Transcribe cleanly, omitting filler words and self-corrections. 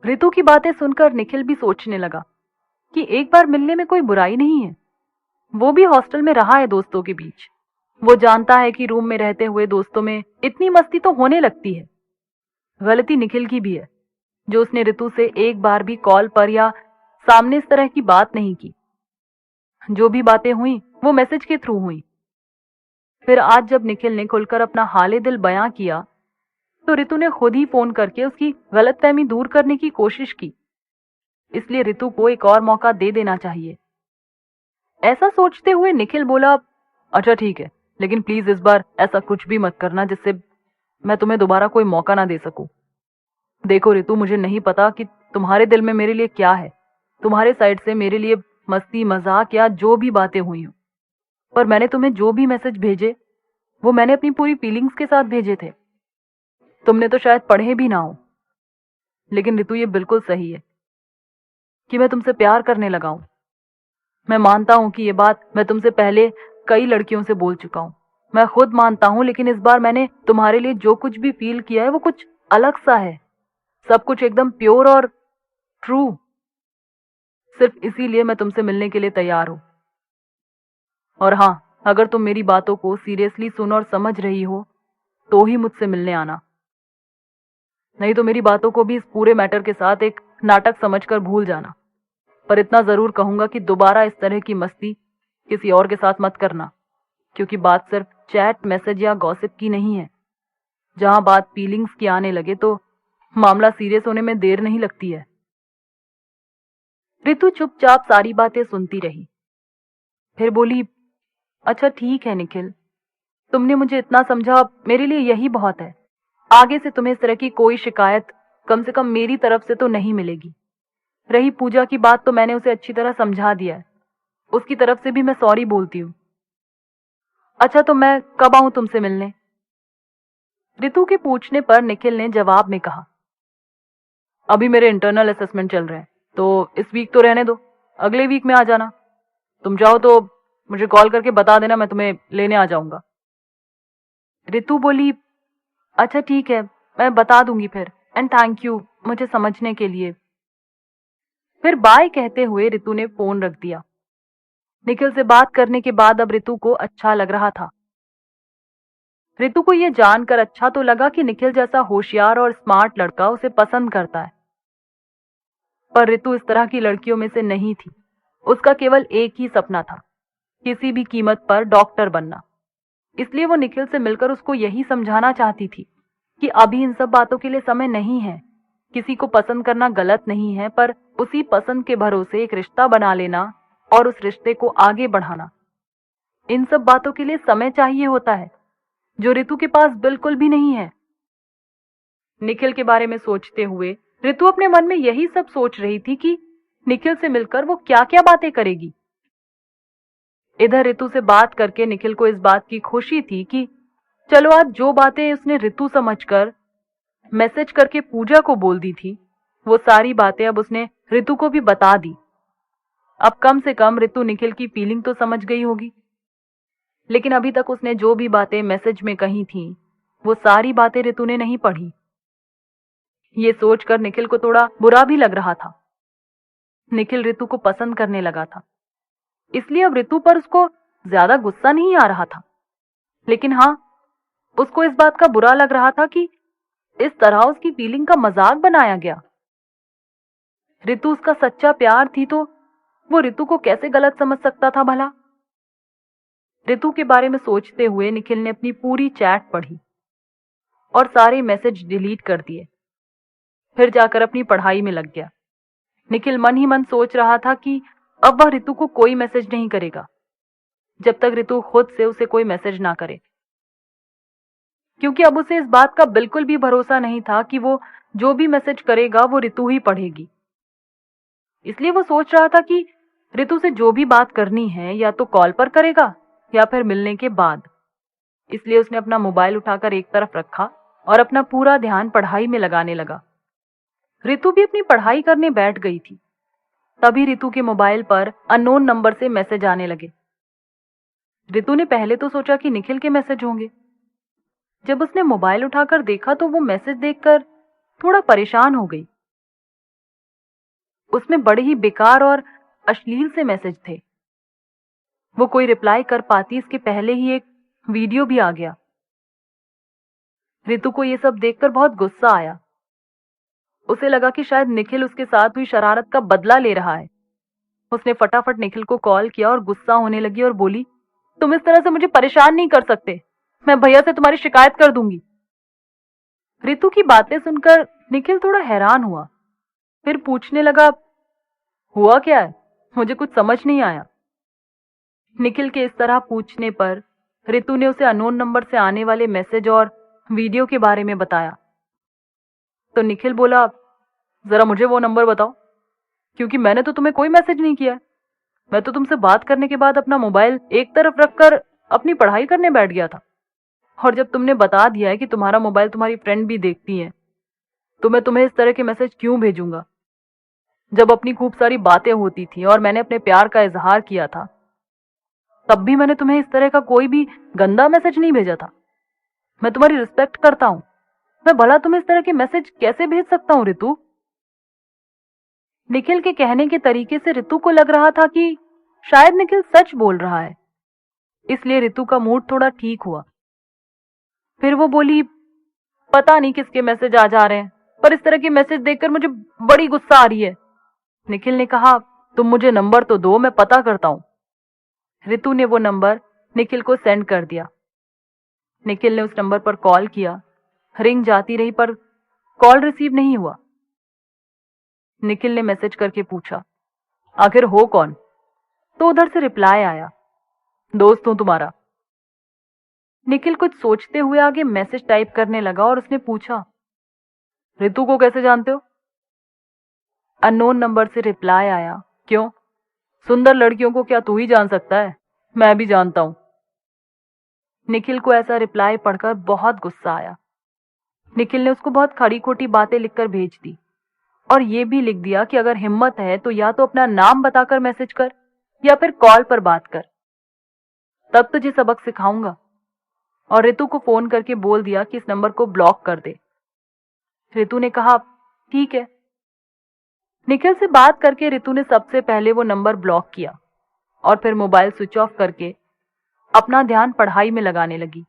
ऋतु की बातें सुनकर निखिल भी सोचने लगा कि एक बार मिलने में कोई बुराई नहीं है। वो भी हॉस्टल में रहा है दोस्तों के बीच। वो जानता है कि रूम में रहते हुए दोस्तों में इतनी मस्ती तो होने लगती है। गलती निखिल की भी है जो उसने ऋतु से एक बार भी कॉल पर या सामने इस तरह की बात नहीं की। जो भी बातें हुई वो मैसेज के थ्रू हुई। फिर आज जब निखिल ने खुलकर अपना हाले दिल बयां किया तो ऋतु ने खुद ही फोन करके उसकी गलतफहमी दूर करने की कोशिश की। इसलिए ऋतु को एक और मौका दे देना चाहिए। ऐसा सोचते हुए निखिल बोला, अच्छा ठीक है, लेकिन प्लीज इस बार ऐसा कुछ भी मत करना जिससे मैं तुम्हें दोबारा कोई मौका ना दे सकूं। देखो ऋतु, मुझे नहीं पता कि तुम्हारे दिल में मेरे लिए क्या है। तुम्हारे साइड से मेरे लिए मस्ती मजाक या जो भी बातें हुई हो, पर मैंने तुम्हें जो भी मैसेज भेजे वो मैंने अपनी पूरी फीलिंग्स के साथ भेजे थे। तुमने तो शायद पढ़े भी ना हो, लेकिन ऋतु ये बिल्कुल सही है कि मैं तुमसे प्यार करने लगा हूं। मैं मानता हूं कि ये बात मैं तुमसे पहले कई लड़कियों से बोल चुका हूं। मैं खुद मानता हूं, लेकिन इस बार मैंने तुम्हारे लिए जो कुछ भी फील किया है वो कुछ अलग सा है। सब कुछ एकदम प्योर और ट्रू। सिर्फ इसीलिए मैं तुमसे मिलने के लिए तैयार हूं। और हाँ, अगर तुम मेरी बातों को सीरियसली सुन और समझ रही हो तो ही मुझसे मिलने आना, नहीं तो मेरी बातों को भी इस पूरे मैटर के साथ एक नाटक समझकर भूल जाना। पर इतना जरूर कहूंगा कि दोबारा इस तरह की मस्ती किसी और के साथ मत करना, क्योंकि बात सिर्फ चैट मैसेज या गॉसिप की नहीं है। जहां बात फीलिंग्स की आने लगे तो मामला सीरियस होने में देर नहीं लगती है। ऋतु चुपचाप सारी बातें सुनती रही। फिर बोली, अच्छा ठीक है निखिल, तुमने मुझे इतना समझा, मेरे लिए यही बहुत है। आगे से तुम्हें इस तरह की कोई शिकायत कम से कम मेरी तरफ से तो नहीं मिलेगी। रही पूजा की बात तो मैंने उसे अच्छी तरह समझा दिया है। उसकी तरफ से भी मैं सॉरी बोलती हूँ। अच्छा तो मैं कब आऊं तुमसे मिलने? ऋतु के पूछने पर निखिल ने जवाब में कहा, अभी मेरे इंटरनल असेसमेंट चल रहे हैं तो इस वीक तो रहने दो, अगले वीक में आ जाना। तुम चाहो तो मुझे कॉल करके बता देना, मैं तुम्हें लेने आ जाऊंगा। ऋतु बोली, अच्छा ठीक है, मैं बता दूंगी फिर, एंड थैंक यू मुझे समझने के लिए। फिर बाय कहते हुए ऋतु ने फोन रख दिया। निखिल से बात करने के बाद अब ऋतु को अच्छा लग रहा था। ऋतु को यह जानकर अच्छा तो लगा कि निखिल जैसा होशियार और स्मार्ट लड़का उसे पसंद करता है। पर ऋतु इस तरह की लड़कियों में से नहीं थी। उसका केवल एक ही सपना था, किसी भी कीमत पर डॉक्टर बनना। इसलिए वो निखिल से मिलकर उसको यही समझाना चाहती थी कि अभी इन सब बातों के लिए समय नहीं है। किसी को पसंद करना गलत नहीं है, पर उसी पसंद के भरोसे एक रिश्ता बना लेना और उस रिश्ते को आगे बढ़ाना, इन सब बातों के लिए समय चाहिए होता है, जो ऋतु के पास बिल्कुल भी नहीं है। निखिल के बारे में सोचते हुए ऋतु अपने मन में यही सब सोच रही थी कि निखिल से मिलकर वो क्या क्या बातें करेगी। इधर ऋतु से बात करके निखिल को इस बात की खुशी थी कि चलो आज जो बातें उसने ऋतु समझकर मैसेज करके पूजा को बोल दी थी, वो सारी बातें अब उसने ऋतु को भी बता दी। अब कम से कम ऋतु निखिल की फीलिंग तो समझ गई होगी। लेकिन अभी तक उसने जो भी बातें मैसेज में कही थी वो सारी बातें ऋतु ने नहीं पढ़ी। ये सोचकर निखिल को थोड़ा बुरा भी लग रहा था। निखिल ऋतु को पसंद करने लगा था, इसलिए अब ऋतु पर उसको ज्यादा गुस्सा नहीं आ रहा था। लेकिन हाँ, उसको इस बात का बुरा लग रहा था कि इस तरह उसकी फीलिंग का मजाक बनाया गया। ऋतु उसका सच्चा प्यार थी तो वो ऋतु को कैसे गलत समझ सकता था भला। ऋतु के बारे में सोचते हुए निखिल ने अपनी पूरी चैट पढ़ी और सारे मैसेज डिलीट कर दिए। फिर जाकर अपनी पढ़ाई में लग गया। निखिल मन ही मन सोच रहा था कि अब वह ऋतु को कोई मैसेज नहीं करेगा जब तक ऋतु खुद से उसे कोई मैसेज ना करे, क्योंकि अब उसे इस बात का बिल्कुल भी भरोसा नहीं था कि वो जो भी मैसेज करेगा वो ऋतु ही पढ़ेगी। इसलिए वो सोच रहा था कि ऋतु से जो भी बात करनी है या तो कॉल पर करेगा या फिर मिलने के बाद। इसलिए उसने अपना मोबाइल उठाकर एक तरफ रखा और अपना पूरा ध्यान पढ़ाई में लगाने लगा। ऋतु भी अपनी पढ़ाई करने बैठ गई थी। तभी ऋतु के मोबाइल पर अननोन नंबर से मैसेज आने लगे। ऋतु ने पहले तो सोचा कि निखिल के मैसेज होंगे। जब उसने मोबाइल उठाकर देखा तो वो मैसेज देखकर थोड़ा परेशान हो गई। उसमें बड़े ही बेकार और अश्लील से मैसेज थे। वो कोई रिप्लाई कर पाती इसके पहले ही एक वीडियो भी आ गया। रितु को ये सब देखकर बहुत गुस्सा आया। उसे लगा कि शायद निखिल उसके साथ हुई शरारत का बदला ले रहा है। उसने फटाफट निखिल को कॉल किया और गुस्सा होने लगी और बोली, तुम इस तरह से मुझे परेशान नहीं कर सकते, मैं भैया से तुम्हारी शिकायत कर दूंगी। रितु की बातें सुनकर निखिल थोड़ा हैरान हुआ, फिर पूछने लगा, हुआ क्या है? मुझे कुछ समझ नहीं आया। निखिल के इस तरह पूछने पर रितु ने उसे अननोन नंबर से आने वाले मैसेज और वीडियो के बारे में बताया। तो निखिल बोला, जरा मुझे वो नंबर बताओ, क्योंकि मैंने तो तुम्हें कोई मैसेज नहीं किया है। मैं तो तुमसे बात करने के बाद अपना मोबाइल एक तरफ रखकर अपनी पढ़ाई करने बैठ गया था, और जब तुमने बता दिया है कि तुम्हारा मोबाइल तुम्हारी फ्रेंड भी देखती है, तो मैं तुम्हें इस तरह के मैसेज क्यों भेजूंगा? जब अपनी खूब सारी बातें होती थी और मैंने अपने प्यार का इजहार किया था, तब भी मैंने तुम्हें इस तरह का कोई भी गंदा मैसेज नहीं भेजा था। मैं तुम्हारी रिस्पेक्ट करता हूं, मैं भला तुम्हें इस तरह के मैसेज कैसे भेज सकता हूं रितु? निखिल के कहने के तरीके से रितु को लग रहा था कि शायद निखिल सच बोल रहा है, इसलिए रितु का मूड थोड़ा ठीक हुआ। फिर वो बोली, पता नहीं किसके मैसेज आ जा रहे हैं, पर इस तरह के मैसेज देखकर मुझे बड़ी गुस्सा आ रही है। निखिल ने कहा, तुम मुझे नंबर तो दो, मैं पता करता हूं। रितु ने वो नंबर निखिल को सेंड कर दिया। निखिल ने उस नंबर पर कॉल किया, रिंग जाती रही पर कॉल रिसीव नहीं हुआ। निखिल ने मैसेज करके पूछा, आखिर हो कौन? तो उधर से रिप्लाई आया, दोस्त हूं तुम्हारा। निखिल कुछ सोचते हुए आगे मैसेज टाइप करने लगा और उसने पूछा, रितु को कैसे जानते हो? अननोन नंबर से रिप्लाई आया, क्यों, सुंदर लड़कियों को क्या तू ही जान सकता है? मैं भी जानता हूं। निखिल को ऐसा रिप्लाई पढ़कर बहुत गुस्सा आया। निखिल ने उसको बहुत खरी खोटी बातें लिखकर भेज दी और ये भी लिख दिया कि अगर हिम्मत है तो या तो अपना नाम बताकर मैसेज कर या फिर कॉल पर बात कर, तब तुझे सबक सिखाऊंगा। और रितु को फोन करके बोल दिया कि इस नंबर को ब्लॉक कर दे। रितु ने कहा, ठीक है। निखिल से बात करके रितु ने सबसे पहले वो नंबर ब्लॉक किया और फिर मोबाइल स्विच ऑफ करके अपना ध्यान पढ़ाई में लगाने लगी।